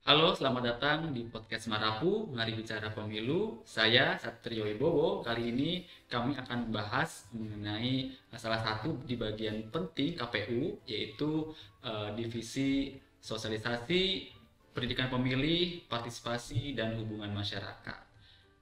Halo, selamat datang di podcast Marapu, Mari Bicara Pemilu. Saya Satrio Wibowo. Kali ini kami akan membahas mengenai salah satu di bagian penting KPU, yaitu divisi sosialisasi, pendidikan pemilih, partisipasi, dan hubungan masyarakat.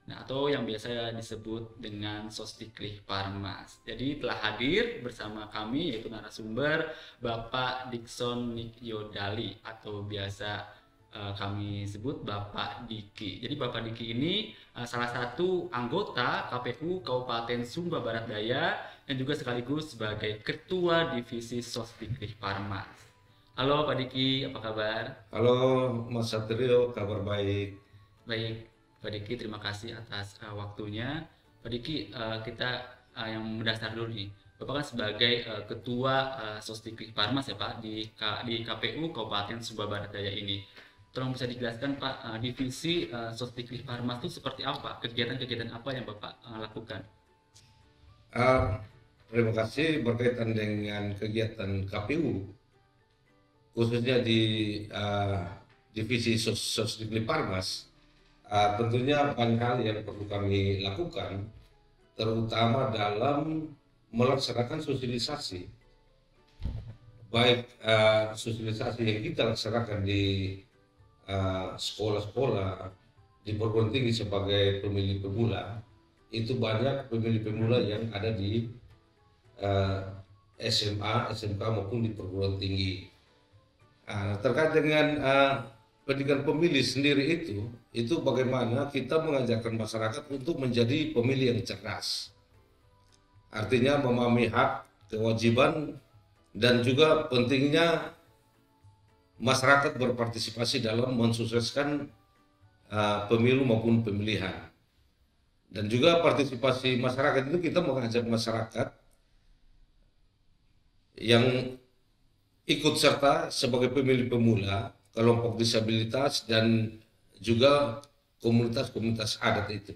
Nah, atau yang biasa disebut dengan Sosdiklik Parmas. Jadi telah hadir bersama kami yaitu narasumber Bapak Dikson Nikyodali atau biasa kami sebut Bapak Diki. Jadi Bapak Diki ini salah satu anggota KPU Kabupaten Sumba Barat Daya dan juga sekaligus sebagai Ketua Divisi Sosdiklik Parmas. Halo Pak Diki, apa kabar? Halo Mas Satrio, kabar baik. Baik, Pak Diki, terima kasih atas waktunya. Pak Diki, kita yang mendasar dulu nih. Bapak kan sebagai Ketua Sosdiklik Parmas ya Pak di KPU Kabupaten Sumba Barat Daya ini. Tolong bisa dijelaskan Pak, divisi Sosdiklik Parmas itu seperti apa? Kegiatan-kegiatan apa yang Bapak lakukan? Ah, Terima kasih berkaitan dengan kegiatan KPU, khususnya di Divisi Sosdiklik Parmas. Tentunya banyak hal yang perlu kami lakukan, terutama dalam melaksanakan sosialisasi, baik sosialisasi yang kita laksanakan di sekolah-sekolah, di perguruan tinggi sebagai pemilih pemula. Itu banyak pemilih pemula yang ada di SMA, SMK maupun di perguruan tinggi. Terkait dengan pendidikan pemilih sendiri itu bagaimana kita mengajarkan masyarakat untuk menjadi pemilih yang cerdas. Artinya memahami hak, kewajiban, dan juga pentingnya masyarakat berpartisipasi dalam mensukseskan pemilu maupun pemilihan. Dan juga partisipasi masyarakat itu kita mengajak masyarakat yang ikut serta sebagai pemilih pemula, kelompok disabilitas, dan juga komunitas-komunitas adat itu.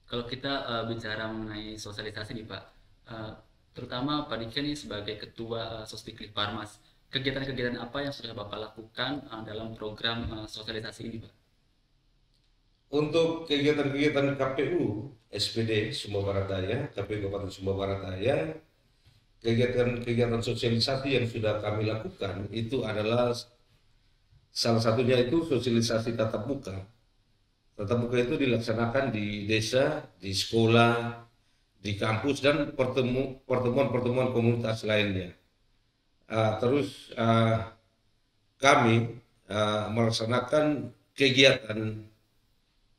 Kalau kita bicara mengenai sosialisasi nih Pak, uh, terutama Pak Diki nih sebagai Ketua Sosdiklik Parmas, kegiatan-kegiatan apa yang sudah Bapak lakukan dalam program sosialisasi ini Pak? Untuk kegiatan-kegiatan KPU SPD Sumba Barat Daya, KPU Kabupaten Sumba Barat Daya, kegiatan-kegiatan sosialisasi yang sudah kami lakukan itu adalah salah satunya itu sosialisasi tatap muka. Tatap muka itu dilaksanakan di desa, di sekolah, di kampus, dan pertemuan-pertemuan komunitas lainnya. Terus kami melaksanakan kegiatan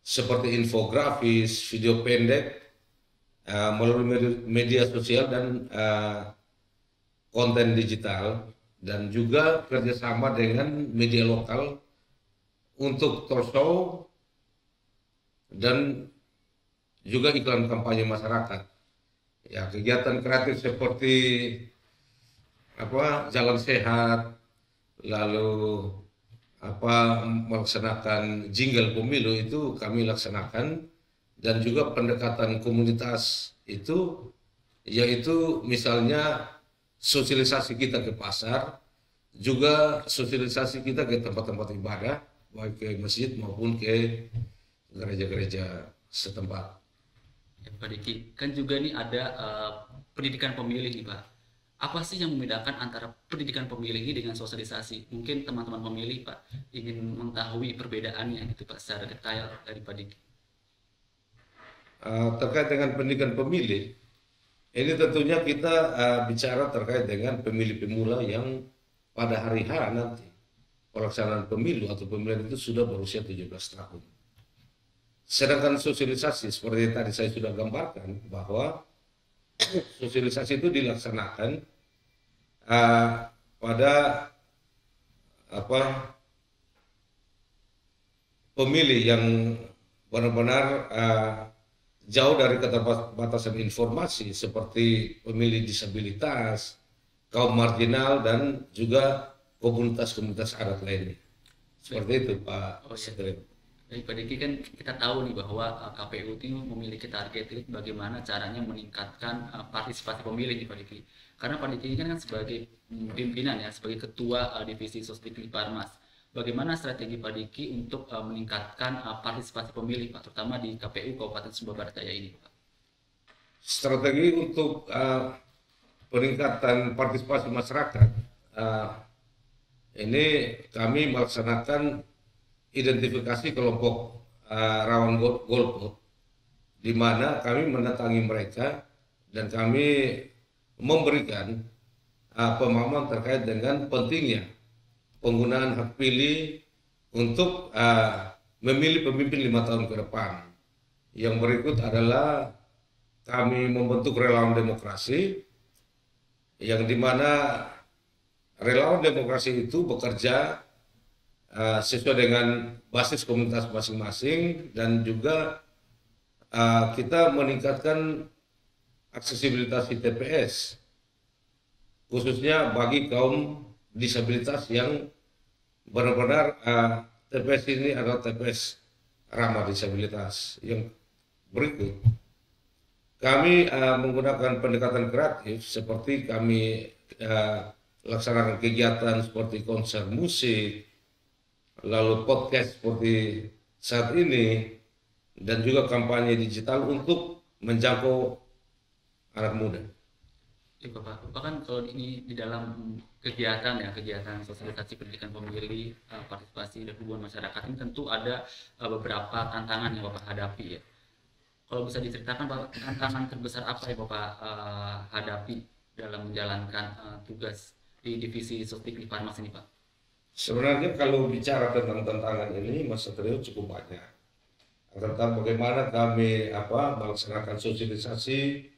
seperti infografis, video pendek melalui media sosial dan konten digital, dan juga kerjasama dengan media lokal untuk talk show dan juga iklan kampanye masyarakat. Ya, kegiatan kreatif seperti jalan sehat, lalu melaksanakan jingle pemilu itu kami laksanakan, dan juga pendekatan komunitas itu yaitu misalnya sosialisasi kita ke pasar, juga sosialisasi kita ke tempat-tempat ibadah, baik ke masjid maupun ke gereja-gereja setempat. Ya, Pak Diki, kan juga nih ada pendidikan pemilih nih Pak. Apa sih yang membedakan antara pendidikan pemilih ini dengan sosialisasi? Mungkin teman-teman pemilih Pak ingin mengetahui perbedaannya gitu Pak secara detail dari Pak Diki. Terkait dengan pendidikan pemilih, ini tentunya kita bicara terkait dengan pemilih pemula yang pada hari H nanti pelaksanaan pemilu atau pemilihan itu sudah berusia 17 tahun. Sedangkan sosialisasi seperti tadi saya sudah gambarkan bahwa sosialisasi itu dilaksanakan pada apa pemilih yang benar-benar jauh dari keterbatasan informasi, seperti pemilih disabilitas, kaum marginal, dan juga komunitas-komunitas adat lainnya. Seperti itu Pak Oh ya, Satrio. dari Pak Diki kan kita tahu nih bahwa KPU itu memiliki target itu bagaimana caranya meningkatkan partisipasi pemilih nih Pak Diki. Karena Pak Diki ini kan sebagai pimpinan ya, sebagai ketua divisi Sosdiklik Parmas. bagaimana strategi Pak Diki untuk meningkatkan partisipasi pemilih Pak, terutama di KPU Kabupaten Sumba Barat Daya ini Pak? Strategi untuk peningkatan partisipasi masyarakat, ini kami melaksanakan identifikasi kelompok rawan golput, di mana kami mendatangi mereka dan kami memberikan pemahaman terkait dengan pentingnya penggunaan hak pilih untuk memilih pemimpin 5 tahun ke depan. Yang berikut adalah kami membentuk relawan demokrasi, yang dimana relawan demokrasi itu bekerja sesuai dengan basis komunitas masing-masing, dan juga kita meningkatkan aksesibilitas di TPS, khususnya bagi kaum disabilitas yang benar-benar TPS ini adalah TPS ramah disabilitas. Yang berikut, kami menggunakan pendekatan kreatif, seperti kami laksanakan kegiatan seperti konser musik, lalu podcast seperti saat ini, dan juga kampanye digital untuk menjangkau anak muda. Ya, Bapak kan kalau ini di dalam kegiatan sosialisasi pendidikan pemilih, partisipasi dan hubungan masyarakat ini tentu ada beberapa tantangan yang Bapak hadapi ya. Kalau bisa diceritakan Pak, tantangan terbesar apa yang Bapak hadapi dalam menjalankan tugas di divisi Sosdik Parmas ini Pak? Sebenarnya kalau bicara tentang tantangan ini, Mas Satrio, cukup banyak. Tentang bagaimana kami melaksanakan sosialisasi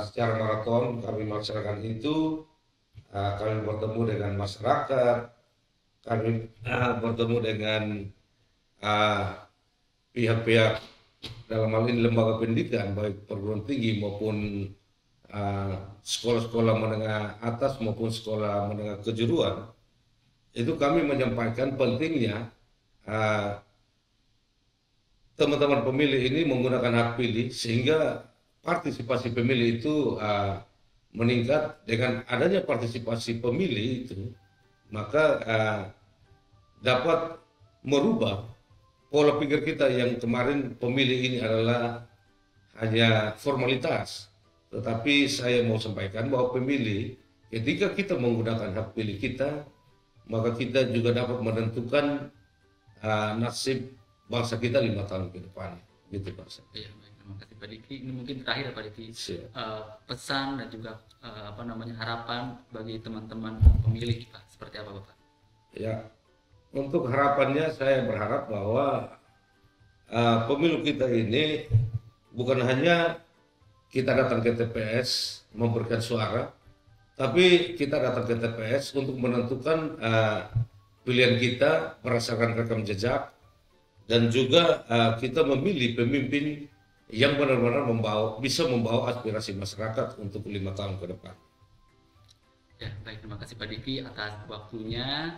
secara maraton, kami melaksanakan itu, kami bertemu dengan masyarakat, kami bertemu dengan pihak-pihak, dalam hal ini lembaga pendidikan, baik perguruan tinggi maupun sekolah-sekolah menengah atas maupun sekolah menengah kejuruan. Itu kami menyampaikan pentingnya teman-teman pemilih ini menggunakan hak pilih, sehingga partisipasi pemilih itu meningkat. Dengan adanya partisipasi pemilih itu, maka dapat merubah pola pikir kita yang kemarin pemilih ini adalah hanya formalitas. Tetapi saya mau sampaikan bahwa pemilih, ketika kita menggunakan hak pilih kita, maka kita juga dapat menentukan nasib bangsa kita 5 tahun ke depan. Gitu Pak. Ya, baik, terima kasih Pak Diki. Ini mungkin terakhir Pak Diki, pesan dan juga harapan bagi teman-teman pemilih Pak, seperti apa Bapak? Ya, untuk harapannya saya berharap bahwa pemilu kita ini bukan hanya kita datang ke TPS memberikan suara, tapi kita datang ke TPS untuk menentukan pilihan kita berdasarkan rekam jejak, dan juga kita memilih pemimpin yang benar-benar bisa membawa aspirasi masyarakat untuk 5 tahun ke depan. Ya, baik, terima kasih Pak Diki atas waktunya.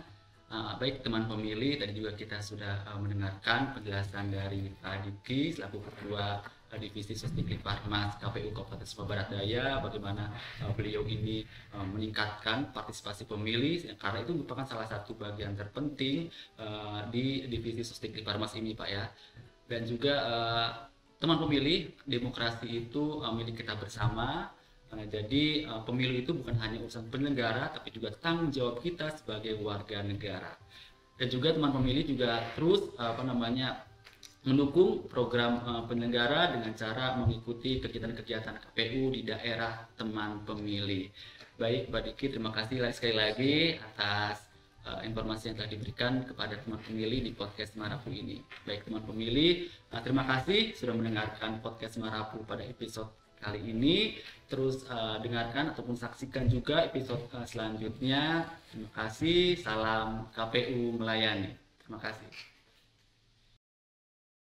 Baik teman pemilih, tadi juga kita sudah mendengarkan penjelasan dari Pak Diki selaku Ketua Divisi Sosdik Parmas KPU Kabupaten Sumba Barat Daya, bagaimana beliau ini meningkatkan partisipasi pemilih, karena itu merupakan salah satu bagian terpenting di Divisi Sosdik Parmas ini Pak ya. Dan juga teman pemilih, demokrasi itu milik kita bersama. Jadi pemilu itu bukan hanya urusan penyelenggara, tapi juga tanggung jawab kita sebagai warga negara. Dan juga teman pemilih juga terus mendukung program penyelenggara dengan cara mengikuti kegiatan-kegiatan KPU di daerah teman pemilih. Baik Pak Diki, terima kasih sekali lagi atas informasi yang telah diberikan kepada teman pemilih di podcast Marapu ini. Baik teman pemilih, terima kasih sudah mendengarkan podcast Marapu pada episode kali ini. Terus dengarkan ataupun saksikan juga episode selanjutnya. Terima kasih, salam KPU melayani. Terima kasih.